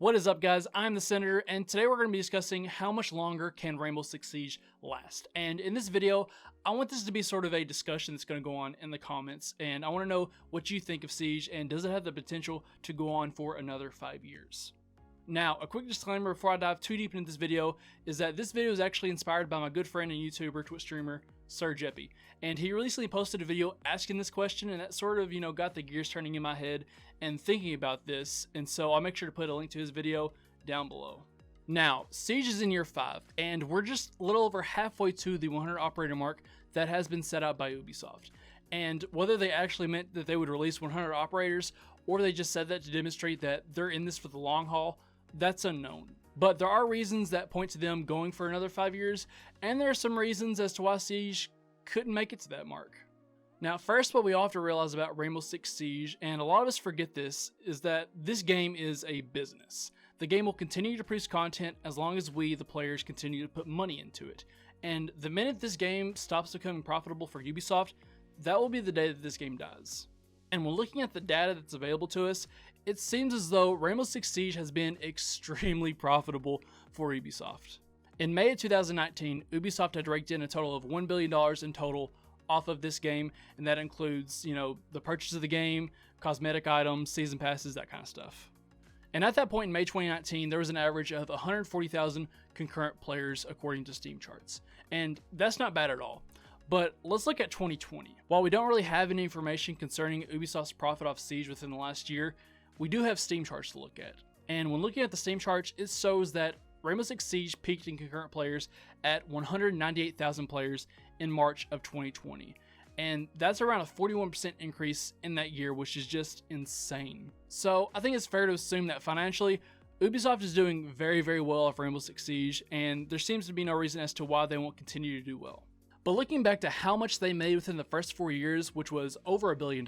What is up, guys? I'm the Senator, and today we're going to be discussing how much longer can Rainbow Six Siege last. And in this video, I want this to be sort of a discussion that's going to go on in the comments, and I want to know what you think of Siege, and does it have the potential to go on for another 5 years? Now, a quick disclaimer before I dive too deep into this video is that this video is actually inspired by my good friend and YouTuber, Twitch streamer, Sir Jeppy, and he recently posted a video asking this question, and that sort of, got the gears turning in my head and thinking about this, and so I'll make sure to put a link to his video down below. Now, Siege is in year 5, and we're just a little over halfway to the 100 operator mark that has been set out by Ubisoft. And whether they actually meant that they would release 100 operators, or they just said that to demonstrate that they're in this for the long haul, that's unknown. But there are reasons that point to them going for another 5 years, and there are some reasons as to why Siege couldn't make it to that mark. Now, first, what we all have to realize about Rainbow Six Siege, and a lot of us forget this, is that this game is a business. The game will continue to produce content as long as we, the players, continue to put money into it. And the minute this game stops becoming profitable for Ubisoft, that will be the day that this game dies. And when looking at the data that's available to us, it seems as though Rainbow Six Siege has been extremely profitable for Ubisoft. In May of 2019, Ubisoft had raked in a total of $1 billion in total off of this game, and that includes, the purchase of the game, cosmetic items, season passes, that kind of stuff. And at that point in May 2019, there was an average of 140,000 concurrent players according to Steam charts. And that's not bad at all. But let's look at 2020. While we don't really have any information concerning Ubisoft's profit off Siege within the last year, we do have Steam charts to look at. And when looking at the Steam charts, it shows that Rainbow Six Siege peaked in concurrent players at 198,000 players in March of 2020. And that's around a 41% increase in that year, which is just insane. So I think it's fair to assume that financially, Ubisoft is doing very, very well off Rainbow Six Siege, and there seems to be no reason as to why they won't continue to do well. But looking back to how much they made within the first 4 years, which was over $1 billion,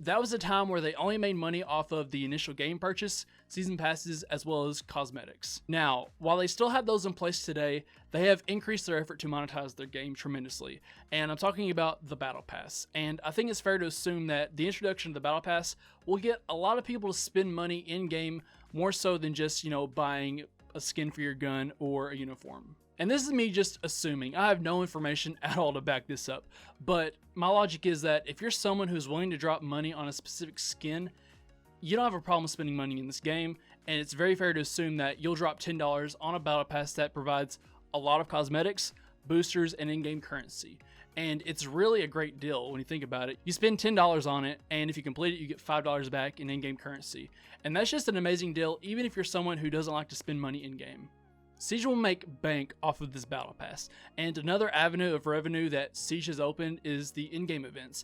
that was a time where they only made money off of the initial game purchase, season passes, as well as cosmetics. Now, while they still have those in place today, they have increased their effort to monetize their game tremendously. And I'm talking about the Battle Pass. And I think it's fair to assume that the introduction of the Battle Pass will get a lot of people to spend money in-game more so than just, buying a skin for your gun or a uniform. And this is me just assuming. I have no information at all to back this up. But my logic is that if you're someone who's willing to drop money on a specific skin, you don't have a problem spending money in this game. And it's very fair to assume that you'll drop $10 on a battle pass that provides a lot of cosmetics, boosters, and in-game currency. And it's really a great deal when you think about it. You spend $10 on it, and if you complete it, you get $5 back in in-game currency. And that's just an amazing deal, even if you're someone who doesn't like to spend money in-game. Siege will make bank off of this battle pass, and another avenue of revenue that Siege has opened is the in-game events.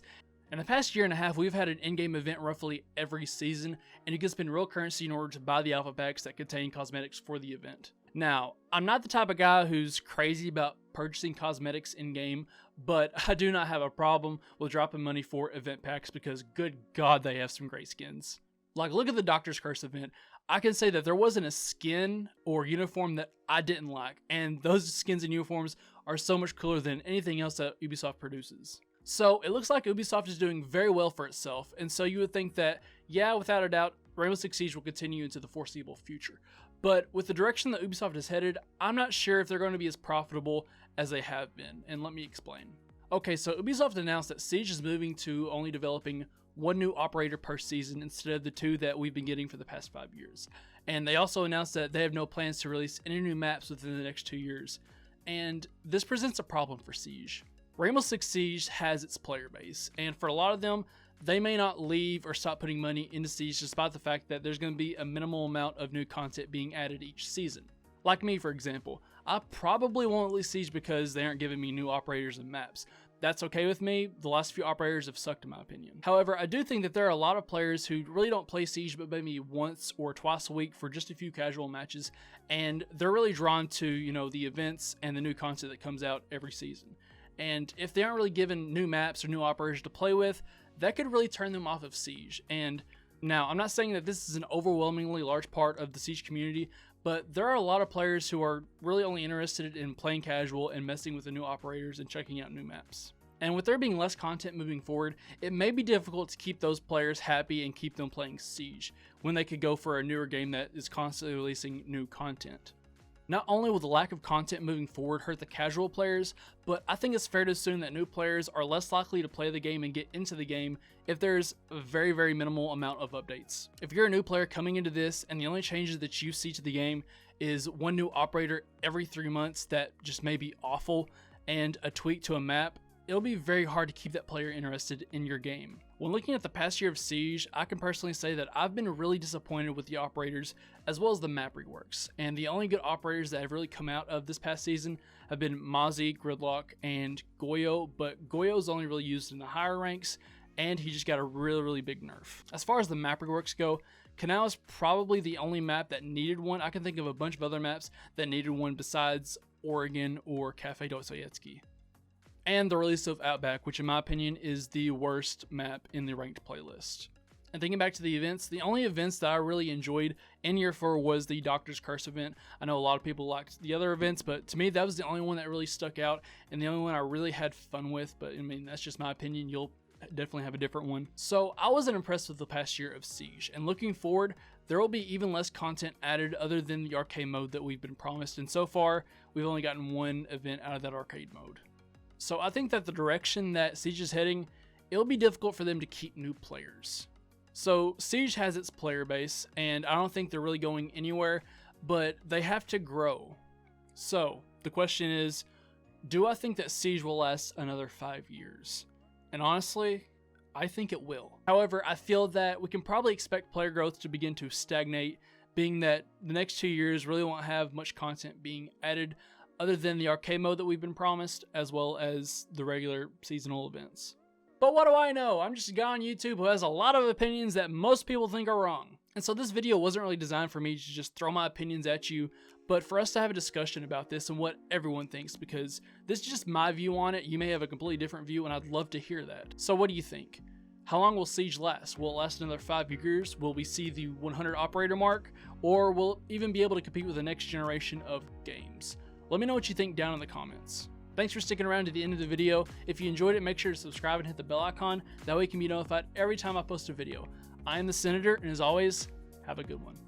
In the past year and a half, we've had an in-game event roughly every season, and you can spend real currency in order to buy the alpha packs that contain cosmetics for the event. Now, I'm not the type of guy who's crazy about purchasing cosmetics in-game, but I do not have a problem with dropping money for event packs because good God, they have some great skins. Like, look at the Doctor's Curse event. I can say that there wasn't a skin or uniform that I didn't like, and those skins and uniforms are so much cooler than anything else that Ubisoft produces. So it looks like Ubisoft is doing very well for itself, and so you would think that, yeah, without a doubt, Rainbow Six Siege will continue into the foreseeable future. But with the direction that Ubisoft is headed, I'm not sure if they're going to be as profitable as they have been, and let me explain. Okay, so Ubisoft announced that Siege is moving to only developing one new operator per season instead of the 2 that we've been getting for the past 5 years. And they also announced that they have no plans to release any new maps within the next 2 years. And this presents a problem for Siege. Rainbow Six Siege has its player base, and for a lot of them, they may not leave or stop putting money into Siege despite the fact that there's going to be a minimal amount of new content being added each season. Like me, for example, I probably won't release Siege because they aren't giving me new operators and maps. That's okay with me. The last few operators have sucked in my opinion. However, I do think that there are a lot of players who really don't play Siege but maybe once or twice a week for just a few casual matches, and they're really drawn to, the events and the new content that comes out every season. And if they aren't really given new maps or new operators to play with, that could really turn them off of Siege. And now, I'm not saying that this is an overwhelmingly large part of the Siege community, but there are a lot of players who are really only interested in playing casual and messing with the new operators and checking out new maps. And with there being less content moving forward, it may be difficult to keep those players happy and keep them playing Siege when they could go for a newer game that is constantly releasing new content. Not only will the lack of content moving forward hurt the casual players, but I think it's fair to assume that new players are less likely to play the game and get into the game if there's a very minimal amount of updates. If you're a new player coming into this and the only changes that you see to the game is one new operator every 3 months that just may be awful and a tweak to a map, it'll be very hard to keep that player interested in your game. When looking at the past year of Siege, I can personally say that I've been really disappointed with the operators as well as the map reworks, and the only good operators that have really come out of this past season have been Mozzie, Gridlock, and Goyo, but Goyo's only really used in the higher ranks, and he just got a really big nerf. As far as the map reworks go, Canal is probably the only map that needed one. I can think of a bunch of other maps that needed one besides Oregon or Cafe Dostoyevsky. And the release of Outback, which in my opinion is the worst map in the ranked playlist. And thinking back to the events, the only events that I really enjoyed in year 4 was the Doctor's Curse event. I know a lot of people liked the other events, but to me that was the only one that really stuck out and the only one I really had fun with. But I mean, that's just my opinion. You'll definitely have a different one. So I wasn't impressed with the past year of Siege, and looking forward, there will be even less content added other than the arcade mode that we've been promised, and so far we've only gotten one event out of that arcade mode. So I think that the direction that Siege is heading, it'll be difficult for them to keep new players. So Siege has its player base, and I don't think they're really going anywhere, but they have to grow. So the question is, do I think that Siege will last another 5 years? And honestly, I think it will. However, I feel that we can probably expect player growth to begin to stagnate, being that the next 2 years really won't have much content being added other than the arcade mode that we've been promised, as well as the regular seasonal events. But what do I know? I'm just a guy on YouTube who has a lot of opinions that most people think are wrong. And so this video wasn't really designed for me to just throw my opinions at you, but for us to have a discussion about this and what everyone thinks, because this is just my view on it. You may have a completely different view, and I'd love to hear that. So what do you think? How long will Siege last? Will it last another 5 years? Will we see the 100 operator mark? Or will it even be able to compete with the next generation of games? Let me know what you think down in the comments. Thanks for sticking around to the end of the video. If you enjoyed it, make sure to subscribe and hit the bell icon. That way you can be notified every time I post a video. I am the Senator, and as always, have a good one.